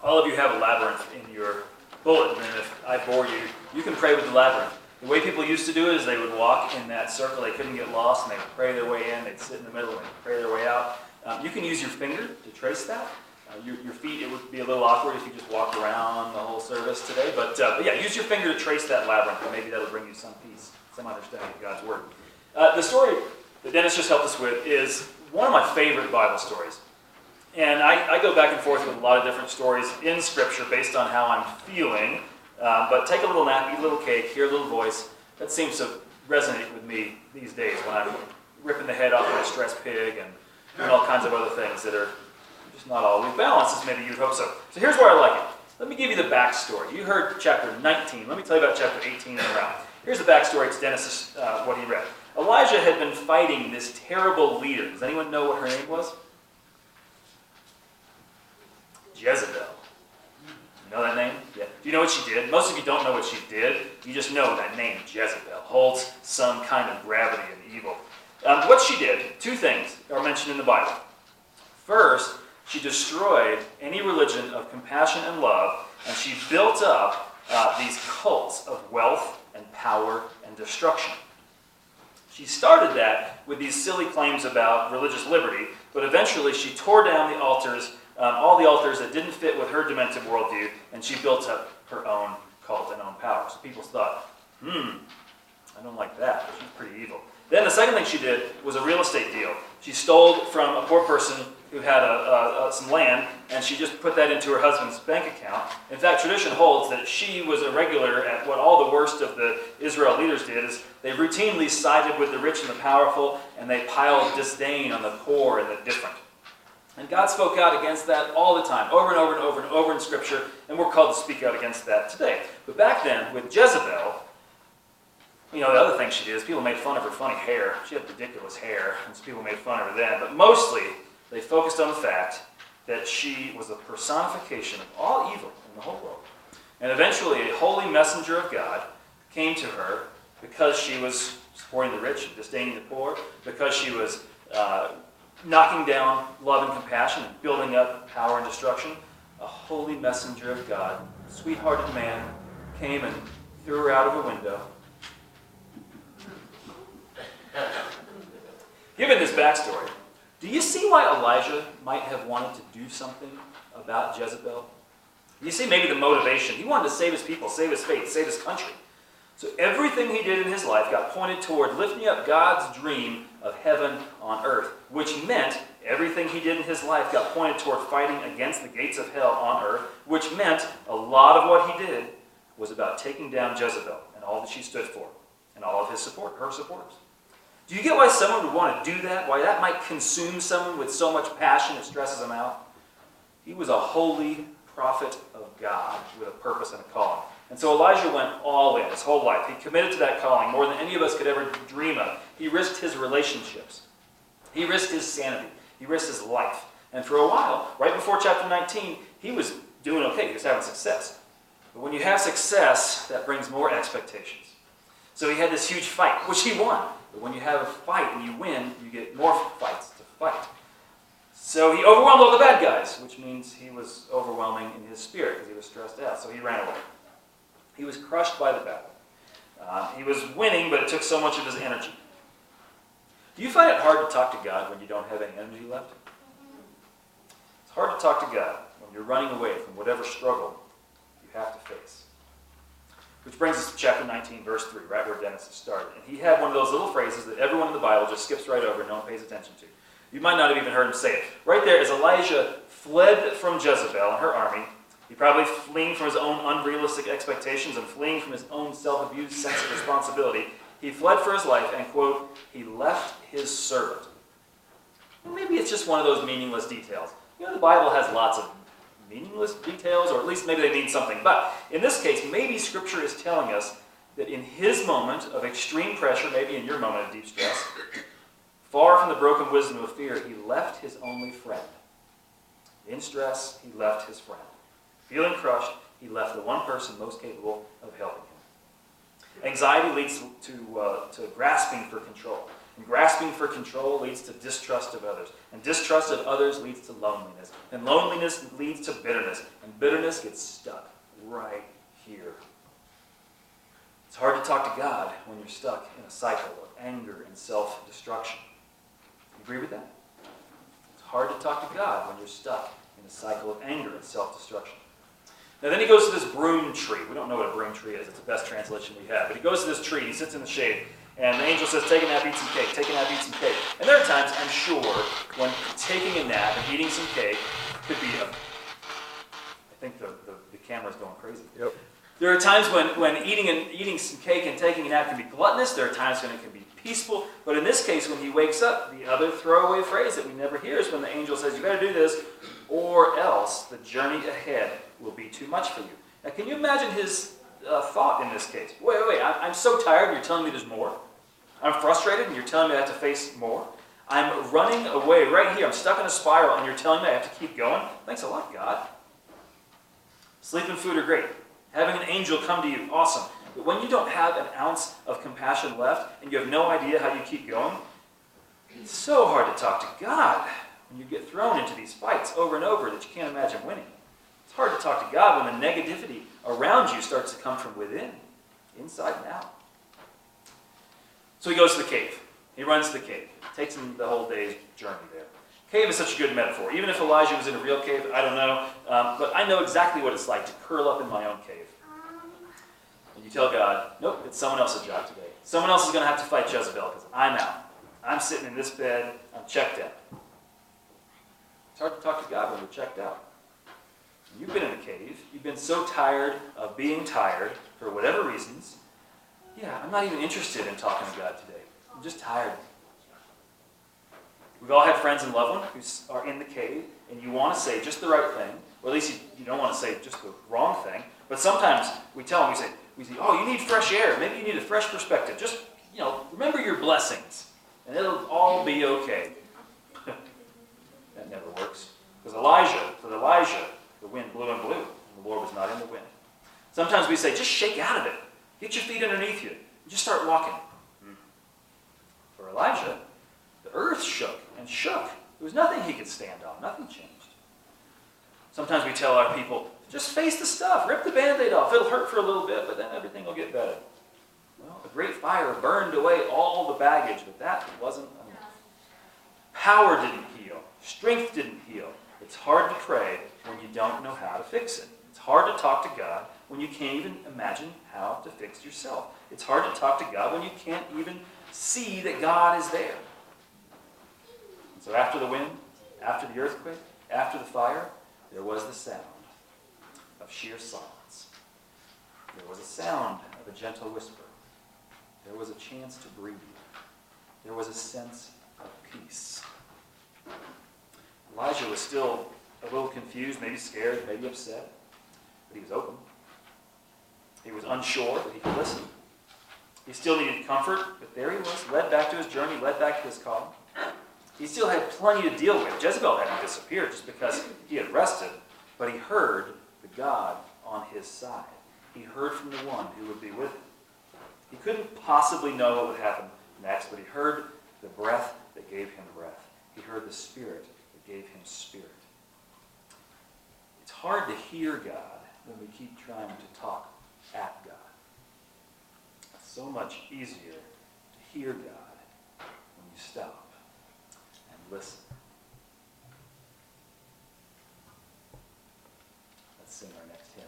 All of you have a labyrinth in your bulletin, and if I bore you, you can pray with the labyrinth. The way people used to do it is they would walk in that circle. They couldn't get lost, and they would pray their way in. They'd sit in the middle, and they'd pray their way out. You can use your finger to trace that. Your feet, it would be a little awkward if you just walked around the whole service today. But yeah, use your finger to trace that labyrinth, and maybe that'll bring you some peace, some understanding of God's Word. The story that Dennis just helped us with is one of my favorite Bible stories. And I go back and forth with a lot of different stories in Scripture based on how I'm feeling. But take a little nap, eat a little cake, hear a little voice. That seems to resonate with me these days when I'm ripping the head off of a stressed pig and doing all kinds of other things that are just not always balanced as maybe you'd hope so. So here's where I like it. Let me give you the backstory. You heard chapter 19. Let me tell you about chapter 18 and around. Here's the backstory. It's Dennis, what he read. Elijah had been fighting this terrible leader. Does anyone know what her name was? Jezebel. You know that name? Yeah. Do you know what she did? Most of you don't know what she did. You just know that name, Jezebel, holds some kind of gravity and evil. What she did, two things are mentioned in the Bible. First, she destroyed any religion of compassion and love, and she built up these cults of wealth and power and destruction. She started that with these silly claims about religious liberty, but eventually she tore down the altars, all the altars that didn't fit with her demented worldview, and she built up her own cult and own power. So people thought, I don't like that. She's pretty evil. Then the second thing she did was a real estate deal. She stole from a poor person who had some land, and she just put that into her husband's bank account. In fact, tradition holds that she was a regular at what all the worst of the Israel leaders did, is they routinely sided with the rich and the powerful, and they piled disdain on the poor and the different. And God spoke out against that all the time, over and over and over and over in Scripture, and we're called to speak out against that today. But back then, with Jezebel, the other thing she did is people made fun of her funny hair. She had ridiculous hair, and so people made fun of her then. But mostly, they focused on the fact that she was a personification of all evil in the whole world. And eventually, a holy messenger of God came to her because she was supporting the rich and disdaining the poor, because she was knocking down love and compassion and building up power and destruction. A holy messenger of God, sweethearted man, came and threw her out of a window. Given this backstory, do you see why Elijah might have wanted to do something about Jezebel? You see maybe the motivation. He wanted to save his people, save his faith, save his country. So everything he did in his life got pointed toward lifting up God's dream of heaven on earth, which meant everything he did in his life got pointed toward fighting against the gates of hell on earth, which meant a lot of what he did was about taking down Jezebel and all that she stood for, and all of her supporters. Do you get why someone would want to do that? Why that might consume someone with so much passion it stresses them out? He was a holy prophet of God with a purpose and a calling. And so Elijah went all in his whole life. He committed to that calling more than any of us could ever dream of. He risked his relationships. He risked his sanity. He risked his life. And for a while, right before chapter 19, he was doing okay. He was having success. But when you have success, that brings more expectations. So he had this huge fight, which he won. But when you have a fight and you win, you get more fights to fight. So he overwhelmed all the bad guys, which means he was overwhelming in his spirit because he was stressed out. So he ran away. He was crushed by the battle. He was winning, but it took so much of his energy. Do you find it hard to talk to God when you don't have any energy left? It's hard to talk to God when you're running away from whatever struggle you have to face. Which brings us to chapter 19, verse 3, right where Dennis has started. And he had one of those little phrases that everyone in the Bible just skips right over and no one pays attention to. You might not have even heard him say it. Right there, as Elijah fled from Jezebel and her army, he probably fleeing from his own unrealistic expectations and fleeing from his own self-abused sense of responsibility, he fled for his life and, quote, he left his servant. Well, maybe it's just one of those meaningless details. The Bible has lots of meaningless details, or at least maybe they mean something. But in this case, maybe Scripture is telling us that in his moment of extreme pressure, maybe in your moment of deep stress, far from the broken wisdom of fear, he left his only friend. In stress, he left his friend. Feeling crushed, he left the one person most capable of helping him. Anxiety leads to grasping for control. And grasping for control leads to distrust of others. And distrust of others leads to loneliness. And loneliness leads to bitterness. And bitterness gets stuck right here. It's hard to talk to God when you're stuck in a cycle of anger and self-destruction. You agree with that? It's hard to talk to God when you're stuck in a cycle of anger and self-destruction. Now then he goes to this broom tree. We don't know what a broom tree is. It's the best translation we have. But he goes to this tree. He sits in the shade. And the angel says, take a nap, eat some cake. Take a nap, eat some cake. And there are times, I'm sure, when taking a nap and eating some cake could be I think the camera's going crazy. Yep. There are times when eating some cake and taking a nap can be gluttonous. There are times when it can be peaceful. But in this case, when he wakes up, the other throwaway phrase that we never hear is when the angel says, you better do this, or else the journey ahead will be too much for you. Now, can you imagine his thought in this case? Wait, I'm so tired, you're telling me there's more? I'm frustrated, and you're telling me I have to face more? I'm running away right here. I'm stuck in a spiral, and you're telling me I have to keep going? Thanks a lot, God. Sleep and food are great. Having an angel come to you, awesome. But when you don't have an ounce of compassion left, and you have no idea how you keep going, it's so hard to talk to God when you get thrown into these fights over and over that you can't imagine winning. It's hard to talk to God when the negativity around you starts to come from within, inside and out. So he goes to the cave. He runs to the cave. It takes him the whole day's journey there. Cave is such a good metaphor. Even if Elijah was in a real cave, I don't know. But I know exactly what it's like to curl up in my own cave. And you tell God, nope, it's someone else's job today. Someone else is going to have to fight Jezebel because I'm out. I'm sitting in this bed. I'm checked out. It's hard to talk to God when you're checked out. You've been in a cave. You've been so tired of being tired for whatever reasons. Yeah, I'm not even interested in talking to God today. I'm just tired. We've all had friends and loved ones who are in the cave, and you want to say just the right thing, or at least you don't want to say just the wrong thing. But sometimes we tell them, we say, oh, you need fresh air. Maybe you need a fresh perspective. Just, remember your blessings, and it'll all be okay. That never works. Because Elijah, the wind blew and blew, and the Lord was not in the wind. Sometimes we say, just shake out of it. Get your feet underneath you. And just start walking. For Elijah, the earth shook and shook. There was nothing he could stand on. Nothing changed. Sometimes we tell our people, just face the stuff. Rip the Band-Aid off. It'll hurt for a little bit, but then everything will get better. Well, a great fire burned away all the baggage, but that wasn't enough. Power didn't heal. Strength didn't heal. It's hard to pray when you don't know how to fix it. It's hard to talk to God when you can't even imagine how to fix yourself. It's hard to talk to God when you can't even see that God is there. And so after the wind, after the earthquake, after the fire, there was the sound of sheer silence. There was a sound of a gentle whisper. There was a chance to breathe. There was a sense of peace. Elijah was still a little confused, maybe scared, maybe upset, but he was open. He was unsure, but he could listen. He still needed comfort, but there he was, led back to his journey, led back to his calling. He still had plenty to deal with. Jezebel hadn't disappeared just because he had rested, but he heard the God on his side. He heard from the one who would be with him. He couldn't possibly know what would happen next, but he heard the breath that gave him breath. He heard the Spirit that gave him spirit. It's hard to hear God when we keep trying to talk at God. It's so much easier to hear God when you stop and listen. Let's sing our next hymn.